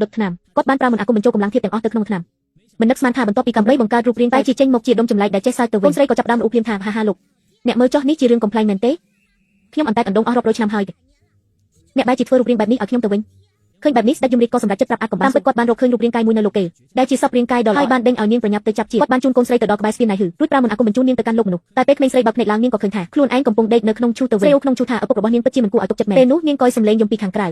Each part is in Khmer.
ដុតថ្នាំគាត់បានប្រើមន្តអាគមបញ្ចូលកម្លាំងធាតុទាំងអស់ទៅក្នុងថ្នាំមិននឹកស្មានថាបន្ទាប់ពីកំបីបង្កើតរូបរាងតែជាចេញមកជាដុំចម្លែកដែលចេះសើចទៅវិញកូនស្រីក៏ចាប់ដើមរអ៊ូភ្លាមថាហាលោកអ្នកមើលចុះនេះជារឿងកំ pl ែងមែនទេខ្ញុំអន្តែតអណ្ដូងអស់រាប់រយឆ្នាំហើយអ្នកបែរជាធ្វើរូបរាងបែបនេះឲ្យខ្ញុំទៅវិញឃើញបែបនេះស្ដេចយមរាជក៏សម្រេចចិត្តប្រាប់អាកំតាមពិតគាត់បានរកឃើញរូបរាងកាយមួយនៅលោកគេដែលជាសពរាងកាយដ៏ល្អហើយបានដេញឲ្យនាងប្រញាប់ទៅចាប់ជាតិគាត់បានជូនកូនស្រីទៅដល់ក្បែរស្ពានណៃហឺរួចប្រើមន្តអាគមបញ្ជូននាងទៅកាន់លោកមនុស្សតែពេលក្មេងស្រីបើកភ្នែកឡើងនាងក៏ឃើញថាខ្លួនឯងកំពុងដេកនៅក្នុងឈូទៅវិញស្រីអូក្នុងឈូថាឪពុករបស់នាងពិតជាមិនគួរឲ្យទុកចិត្តមែនពេលនោះនាងក៏សំឡេងយំពីខាងក្រៅ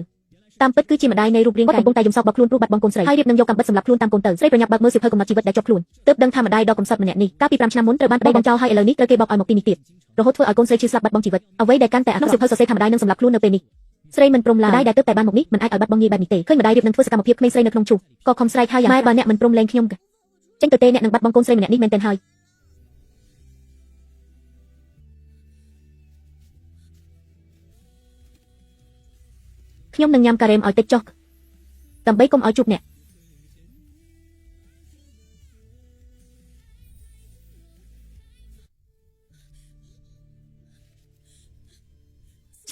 តាមពិតគឺជាម្ដាយនៃរូបរាងកាយកំពុងតែយំសោកបោកខ្លួនព្រោះបាត់បង់កូនស្រីហើយរៀបនឹងយកកាំបិតសម្រាប់ខ្លួនតាមកូនទៅស្រីប្រញាប់បើកមើលសៀវភៅកំណត់ជីវិតដែលជាប់ខ្លួនទើបដឹងថាម្ដាយដ៏កំសត់ម្នាក់នេះកាលពី5ឆ្នាំមុនត្រូវបានប្តីបង្ចោលហើយឥឡូវនេះត្រូវគេបោកឲ្យមកទីនេះទៀតរហូតធ្វើឲ្យកូនស្រីឈឺស្លាប់បាត់បង់ជីវិតអ្វីដែលកាន់តែអាក្រក់ក្នុងសៀវភៅសរសេរថាម្ដាយនឹងសម្លាប់ខ្លួននៅពេលនេះស្រីមិនព្រមឡើយម្ដាយដែលទើបតែបានមកនេះមិនអាចឲ្យបាត់បង់ងាយបែបនេះទេឃើញម្ដាយរៀបនឹងធ្វើសកម្មភាពក្មេងស្រីនៅក្នុងឈូក៏ខំស្រែកហើយយ៉ាងម៉ែបើអ្នកមិនព្រមលែងខ្ញុំចេញទៅទេអ្នកនឹងបាត់បង់កូនស្រីម្នាក់នេះមែនទែនហើយខ្ញុំនឹងញ៉ាំការ៉េមឲ្យតិចចុះដើម្បីកុំឲ្យជួបអ្នក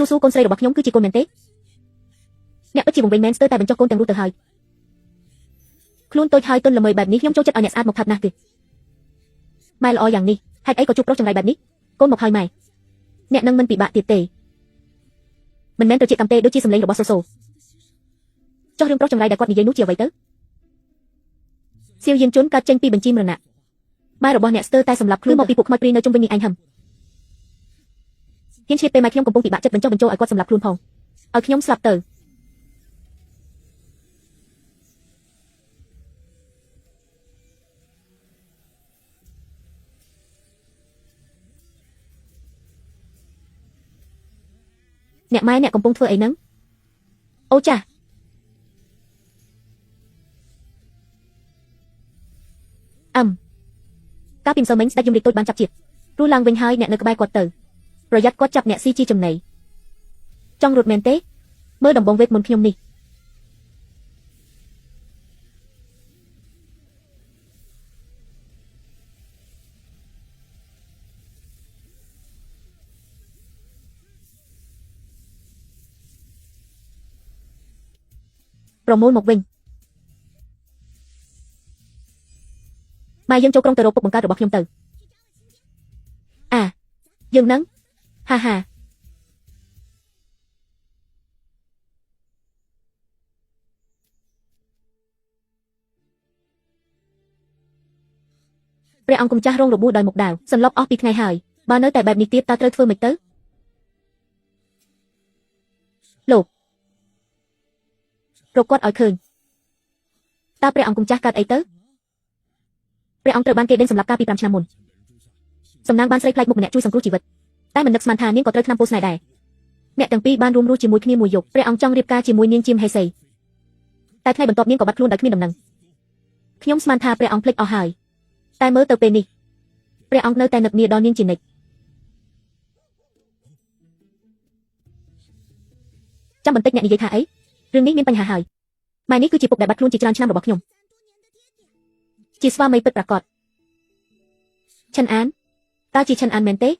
ស៊ូកូនស្រីរបស់ខ្ញុំគឺជាកូនមែនទេអ្នកពិតជាវង្វេងមែនស្ទើរតែបញ្ចុះកូនទាំងរស់ទៅហើយខ្លួនតូចហើយទន់ល្មើយបែបនេះខ្ញុំចូលចិត្តឲ្យអ្នកស្អាតមកផាត់ណាស់ទេម៉ែល្អយ៉ាងនេះហេតុអីក៏ជួបប្រុសចង្រៃបែបនេះកូនមកហើយម៉ែអ្នកនឹងមិនពិបាកទៀតទេមិនមែនត្រជាក់តាមទេដូចជាសម្លេងរបស់សូចុះរឿងប្រុសចង្រៃដែលគាត់និយាយនោះជាអ្វីទៅសៀវយានជុនកើតចេញពីបញ្ជីមរណៈម៉ែរបស់អ្នកស្ទើរតែសម្លាប់ខ្លួនមកពីពួកខ្មោចព្រាយនៅជុំវិញនេះឯងហឹមហ៊ានឈៀតពេលម៉ែខ្ញុំកំពុងពិបាកចិត្តបញ្ចុះបញ្ចូលឲ្យគាត់សម្លាប់ខ្លួនផងឲ្យខ្ញុំស្លាប់ទៅអ្នកម៉ែអ្នកកំពុងធ្វើអីហ្នឹងអូចាកាលពីម្សិលមិញស្ដេចយមរាជតូចបានចាប់ជាតិរស់ឡើងវិញហើយអ្នកនៅក្បែរគាត់ទៅប្រយ័ត្នគាត់ចាប់អ្នកស៊ីជីចំណីចង់រត់មែនទេមើលដំបងវេទមន្តខ្ញុំនេះប្រមូលមកវិញម៉ែយើងចូលក្រុងទៅរកពុកបង្កើតរបស់ខ្ញុំទៅយើងនឹងហាព្រះអង្គគំចាស់រងរបួសដោយមុខដាវសន្លប់អស់ពីថ្ងៃហើយបើនៅតែបែបនេះទៀតតើត្រូវធ្វើម៉េចទៅលោករកគាត់ឲ្យឃើញតើព្រះអង្គគំចាស់កើតអីទៅព្រះអង្គត្រូវបានគេដេញសម្លាប់កាលពី5ឆ្នាំមុនសំណាងបានស្រីផ្លែកមុខម្នាក់ជួយសង្គ្រោះជីវិតតែមិននឹកស្មានថានាងក៏ត្រូវថ្នាំពោស្នេហ៍ដែរអ្នកទាំងពីរបានរួមរស់ជាមួយគ្នាមួយយប់ព្រះអង្គចង់រៀបការជាមួយនាងជាមហេសីតែថ្ងៃបន្ទាប់នាងក៏បាត់ខ្លួនដោយគ្មានដំណឹងខ្ញុំស្មានថាព្រះអង្គភ្លេចអស់ហើយតែមើលទៅពេលនេះព្រះអង្គនៅតែនឹកនាដល់នាងជានិច្ចចាំបន្តិចអ្នកនិយាយថាអីរឿងនេះមានបញ្ហាហើយម៉ែនេះគឺជាពុកដែលបាត់ខ្លួនជាច្រើនឆ្នាំរបស់ខ្ញុំជាស្វាមីពិតប្រាកដឆិនអានតើជាឆិនអានមែនទេ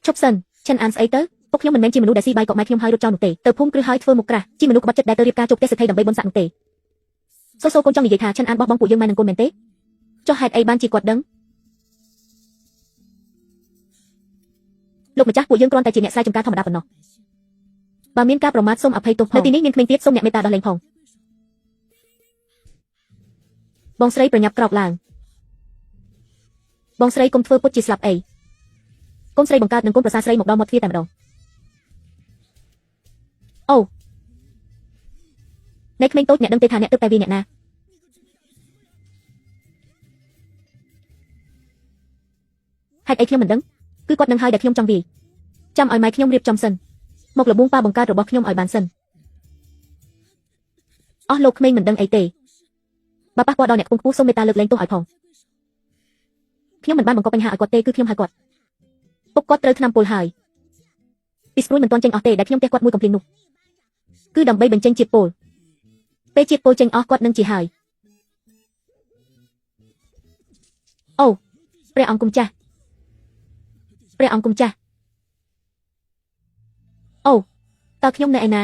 ឈប់សិនឆិនអានស្អីទៅពុកខ្ញុំមិនមែនជាមនុស្សដែលស៊ីបាយកក់ម៉ែខ្ញុំហើយរត់ចោលនោះទេទៅភូមិគ្រឹះហើយធ្វើមុខក្រាស់ជាមនុស្សក្បត់ចិត្តដែលទៅរៀបការជួបទេសត្ថីដើម្បីបុណ្យស័ក្តិនោះទេសូកូនចង់និយាយថាឆិនអានបោះបង់ពួកយើងម៉ែនឹងកូនមែនទេចុះហេតុអីបានជាគាត់ដឹងលោកម្ចាស់ពួកយើងគ្រាន់តែជាអ្នកស្រែចម្ការធម្មតាប៉ុណ្ណោះបើមានការប្រមាថសូមអភ័យទោសផងនៅទីនេះមានក្មេងទៀតសូមអ្នកមេត្តាដោះលែងផងបងស្រីប្រញាប់ក្រោកឡើងបងស្រីកុំធ្វើពុតជាស្លាប់អីកូនស្រីបង្កើតនឹងកូនប្រសាស្រីមកដល់មាត់ទ្វារតែម្ដងអូអ្នកក្មេងតូចអ្នកដឹងទេថាអ្នកទើបតែវាអ្នកណាហេតុអីខ្ញុំមិនដឹងគឺគាត់នឹងហើយដែលខ្ញុំចង់វាយចាំឲ្យម៉ែខ្ញុំរៀបចំសិនមកលបួងប៉ាបង្កើតរបស់ខ្ញុំឲ្យបានសិនអស់លោកក្មេងមិនដឹងអីទេបើប៉ះពាល់ដល់អ្នកខ្ពង់ខ្ពស់សូមមេត្តាលើកលែងទោសឲ្យផងខ្ញុំមិនបានបង្កបញ្ហាឲ្យគាត់ទេគឺខ្ញុំហៅគាត់ពុកគាត់ត្រូវថ្នាំពុលហើយពីស្រួយមិនទាន់ចេញអស់ទេដែលខ្ញុំទះគាត់មួយកំភ្លៀងនោះគឺដើម្បីបញ្ចេញជាតិពុលពេលជាតិពុលចេញអស់គាត់នឹងជាហើយអូព្រះអង្គគុំចាស់ព្រះអង្គគុំចាស់អូតើខ្ញុំនៅឯណា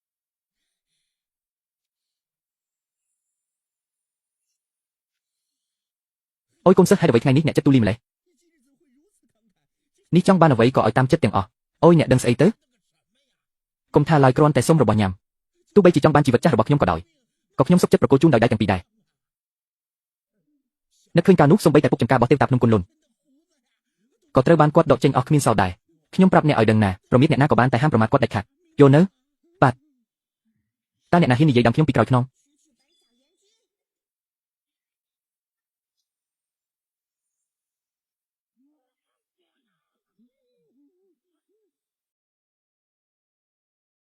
អូយកូនសិស្សហេតុអ្វីថ្ងៃនេះអ្នកចិត្តទូលីម្លេះនេះចង់បានអ្វីក៏ឲ្យតាមចិត្តទាំងអស់អូយអ្នកដឹងស្អីទៅកុំថាឡើយគ្រាន់តែសុំរបស់ញ៉ាំទោះបីជាចង់បានជីវិតចាស់របស់ខ្ញុំក៏ដោយក៏ខ្ញុំសុខចិត្តប្រគល់ជូនដោយដៃទាំងពីរដែរនឹកឃើញកាលនោះសូម្បីតែពុកចំការរបស់ទេវតាភ្នំគុនលុនក៏ត្រូវបានគាត់ដកចេញអស់គ្មានសល់ដែរខ្ញុំប្រាប់អ្នកឲ្យដឹងណាប្រមាថអ្នកណាក៏បានតែហាមប្រមាថគាត់ដាច់ខាតយល់នៅបាទតើអ្នកណាហ៊ាននិយាយដល់ខ្ញុំពីក្រោយខ្នង